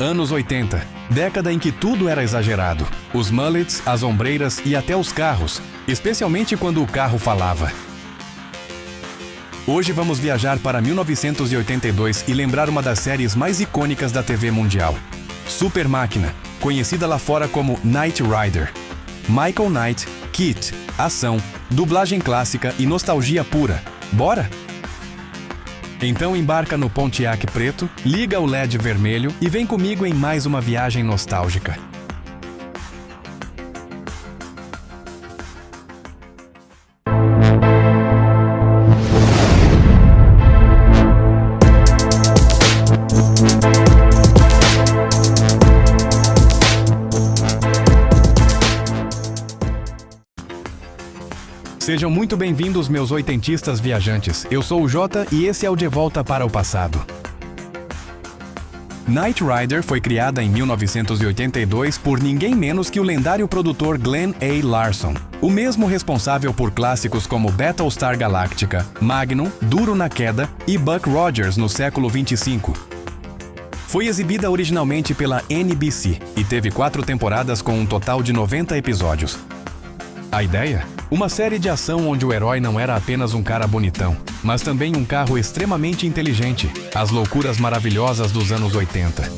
Anos 80, década em que tudo era exagerado. Os mullets, as ombreiras e até os carros, especialmente quando o carro falava. Hoje vamos viajar para 1982 e lembrar uma das séries mais icônicas da TV mundial. Super Máquina, conhecida lá fora como Knight Rider. Michael Knight, KITT, ação, dublagem clássica e nostalgia pura. Bora? Então embarca no Pontiac preto, liga o LED vermelho e vem comigo em mais uma viagem nostálgica. Sejam muito bem-vindos, meus oitentistas viajantes. Eu sou o Jota e esse é o De Volta para o Passado. Knight Rider foi criada em 1982 por ninguém menos que o lendário produtor Glenn A. Larson, o mesmo responsável por clássicos como Battlestar Galactica, Magnum, Duro na Queda e Buck Rogers no século 25. Foi exibida originalmente pela NBC e teve 4 temporadas com um total de 90 episódios. A ideia? Uma série de ação onde o herói não era apenas um cara bonitão, mas também um carro extremamente inteligente, as loucuras maravilhosas dos anos 80.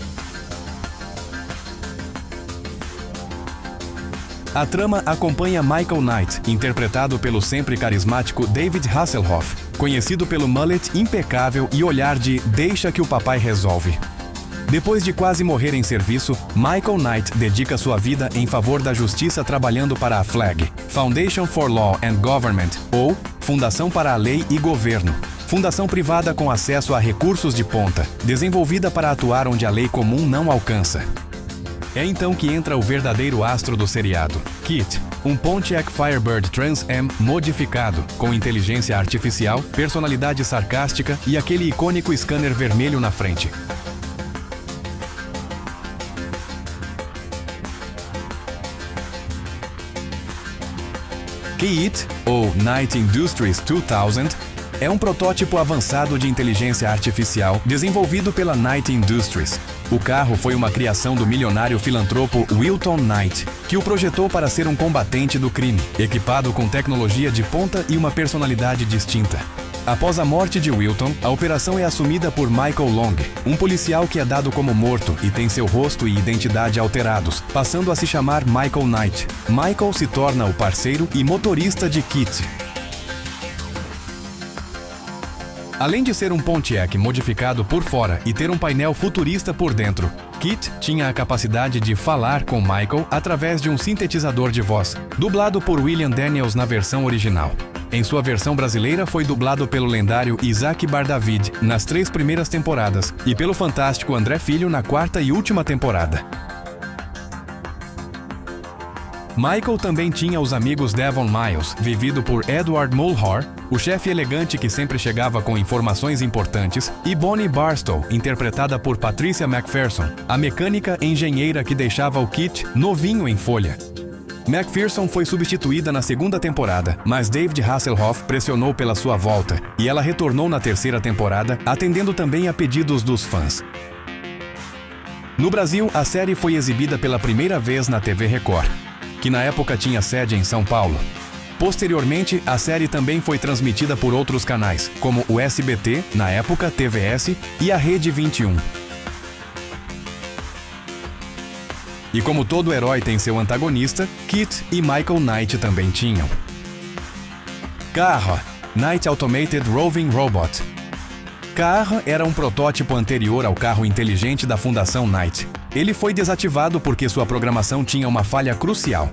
A trama acompanha Michael Knight, interpretado pelo sempre carismático David Hasselhoff, conhecido pelo mullet impecável e olhar de "deixa que o papai resolve". Depois de quase morrer em serviço, Michael Knight dedica sua vida em favor da justiça trabalhando para a FLAG, Foundation for Law and Government, ou Fundação para a Lei e Governo, fundação privada com acesso a recursos de ponta, desenvolvida para atuar onde a lei comum não alcança. É então que entra o verdadeiro astro do seriado, KITT, um Pontiac Firebird Trans Am modificado, com inteligência artificial, personalidade sarcástica e aquele icônico scanner vermelho na frente. KITT, ou Knight Industries 2000, é um protótipo avançado de inteligência artificial desenvolvido pela Knight Industries. O carro foi uma criação do milionário filantropo Wilton Knight, que o projetou para ser um combatente do crime, equipado com tecnologia de ponta e uma personalidade distinta. Após a morte de Wilton, a operação é assumida por Michael Long, um policial que é dado como morto e tem seu rosto e identidade alterados, passando a se chamar Michael Knight. Michael se torna o parceiro e motorista de KITT. Além de ser um Pontiac modificado por fora e ter um painel futurista por dentro, KITT tinha a capacidade de falar com Michael através de um sintetizador de voz, dublado por William Daniels na versão original. Em sua versão brasileira foi dublado pelo lendário Isaac Bardavid nas 3 primeiras temporadas e pelo fantástico André Filho na 4ª e última temporada. Michael também tinha os amigos Devon Miles, vivido por Edward Mulhall, o chefe elegante que sempre chegava com informações importantes, e Bonnie Barstow, interpretada por Patricia McPherson, a mecânica engenheira que deixava o KITT novinho em folha. McPherson foi substituída na 2ª temporada, mas David Hasselhoff pressionou pela sua volta, e ela retornou na 3ª temporada, atendendo também a pedidos dos fãs. No Brasil, a série foi exibida pela primeira vez na TV Record, que na época tinha sede em São Paulo. Posteriormente, a série também foi transmitida por outros canais, como o SBT, na época TVS, e a Rede 21. E como todo herói tem seu antagonista, KITT e Michael Knight também tinham. KARR, Knight Automated Roving Robot. KARR era um protótipo anterior ao carro inteligente da Fundação Knight. Ele foi desativado porque sua programação tinha uma falha crucial.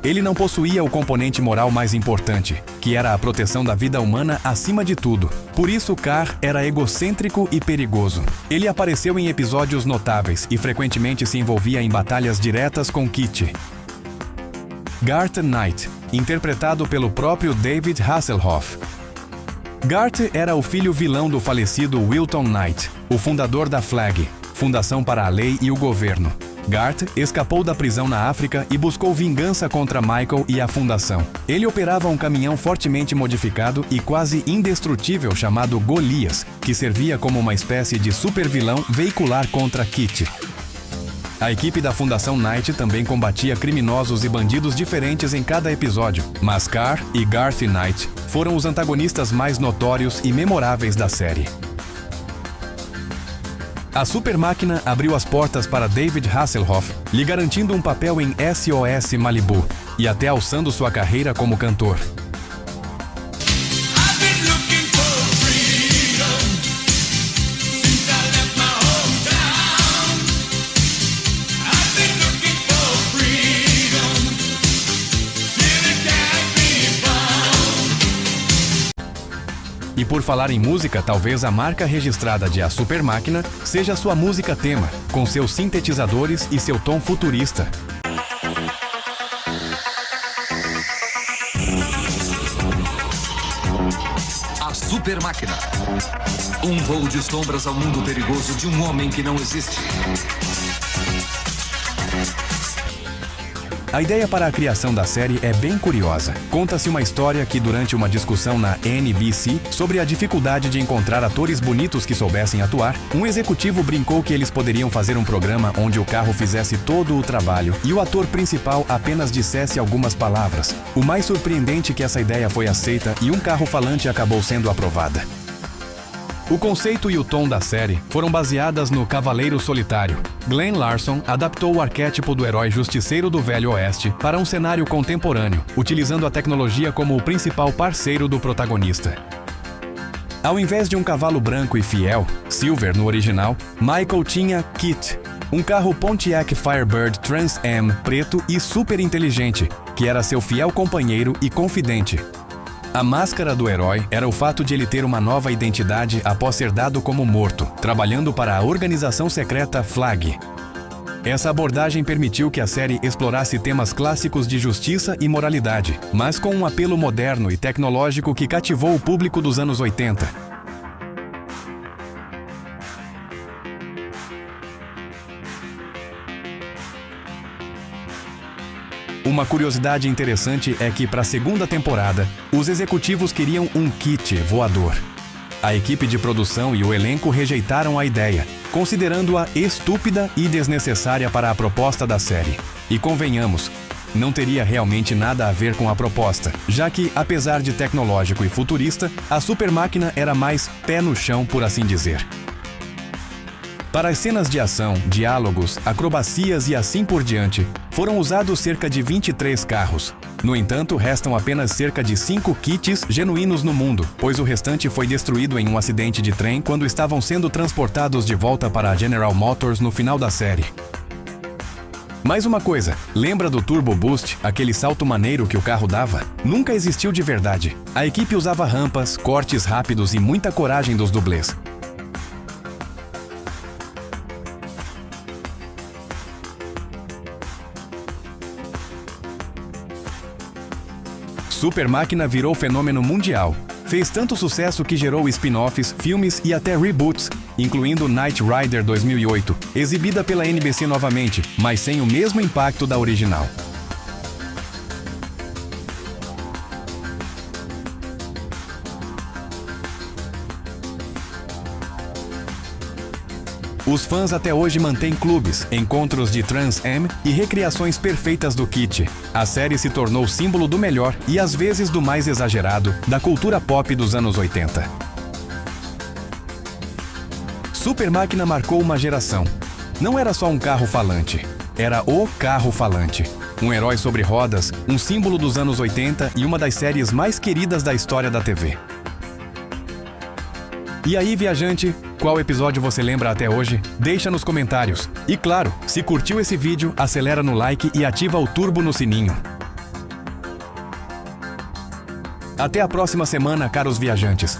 Ele não possuía o componente moral mais importante, que era a proteção da vida humana acima de tudo. Por isso, KARR era egocêntrico e perigoso. Ele apareceu em episódios notáveis e frequentemente se envolvia em batalhas diretas com KITT. Garth Knight, interpretado pelo próprio David Hasselhoff. Garth era o filho vilão do falecido Wilton Knight, o fundador da FLAG, Fundação para a Lei e o Governo. Garth escapou da prisão na África e buscou vingança contra Michael e a Fundação. Ele operava um caminhão fortemente modificado e quase indestrutível chamado Golias, que servia como uma espécie de supervilão veicular contra KITT. A equipe da Fundação Knight também combatia criminosos e bandidos diferentes em cada episódio, mas Carr e Garth Knight foram os antagonistas mais notórios e memoráveis da série. A Super Máquina abriu as portas para David Hasselhoff, lhe garantindo um papel em SOS Malibu, e até alçando sua carreira como cantor. E por falar em música, talvez a marca registrada de A Super Máquina seja sua música tema, com seus sintetizadores e seu tom futurista. A Super Máquina. Um voo de sombras ao mundo perigoso de um homem que não existe. A ideia para a criação da série é bem curiosa. Conta-se uma história que, durante uma discussão na NBC sobre a dificuldade de encontrar atores bonitos que soubessem atuar, um executivo brincou que eles poderiam fazer um programa onde o carro fizesse todo o trabalho e o ator principal apenas dissesse algumas palavras. O mais surpreendente é que essa ideia foi aceita e um carro falante acabou sendo aprovada. O conceito e o tom da série foram baseadas no Cavaleiro Solitário. Glenn Larson adaptou o arquétipo do herói justiceiro do Velho Oeste para um cenário contemporâneo, utilizando a tecnologia como o principal parceiro do protagonista. Ao invés de um cavalo branco e fiel, Silver no original, Michael tinha Kit, um carro Pontiac Firebird Trans Am preto e super inteligente, que era seu fiel companheiro e confidente. A máscara do herói era o fato de ele ter uma nova identidade após ser dado como morto, trabalhando para a organização secreta Flag. Essa abordagem permitiu que a série explorasse temas clássicos de justiça e moralidade, mas com um apelo moderno e tecnológico que cativou o público dos anos 80. Uma curiosidade interessante é que, para a segunda temporada, os executivos queriam um kit voador. A equipe de produção e o elenco rejeitaram a ideia, considerando-a estúpida e desnecessária para a proposta da série. E convenhamos, não teria realmente nada a ver com a proposta, já que, apesar de tecnológico e futurista, a Super Máquina era mais pé no chão, por assim dizer. Para as cenas de ação, diálogos, acrobacias e assim por diante, foram usados cerca de 23 carros. No entanto, restam apenas cerca de 5 kits genuínos no mundo, pois o restante foi destruído em um acidente de trem quando estavam sendo transportados de volta para a General Motors no final da série. Mais uma coisa, lembra do Turbo Boost, aquele salto maneiro que o carro dava? Nunca existiu de verdade. A equipe usava rampas, cortes rápidos e muita coragem dos dublês. Super Máquina virou fenômeno mundial. Fez tanto sucesso que gerou spin-offs, filmes e até reboots, incluindo Knight Rider 2008, exibida pela NBC novamente, mas sem o mesmo impacto da original. Os fãs até hoje mantêm clubes, encontros de Trans Am e recriações perfeitas do kit. A série se tornou símbolo do melhor e às vezes do mais exagerado da cultura pop dos anos 80. Super Máquina marcou uma geração. Não era só um carro falante, era o carro falante. Um herói sobre rodas, um símbolo dos anos 80 e uma das séries mais queridas da história da TV. E aí, viajante, qual episódio você lembra até hoje? Deixa nos comentários. E claro, se curtiu esse vídeo, acelera no like e ativa o turbo no sininho. Até a próxima semana, caros viajantes.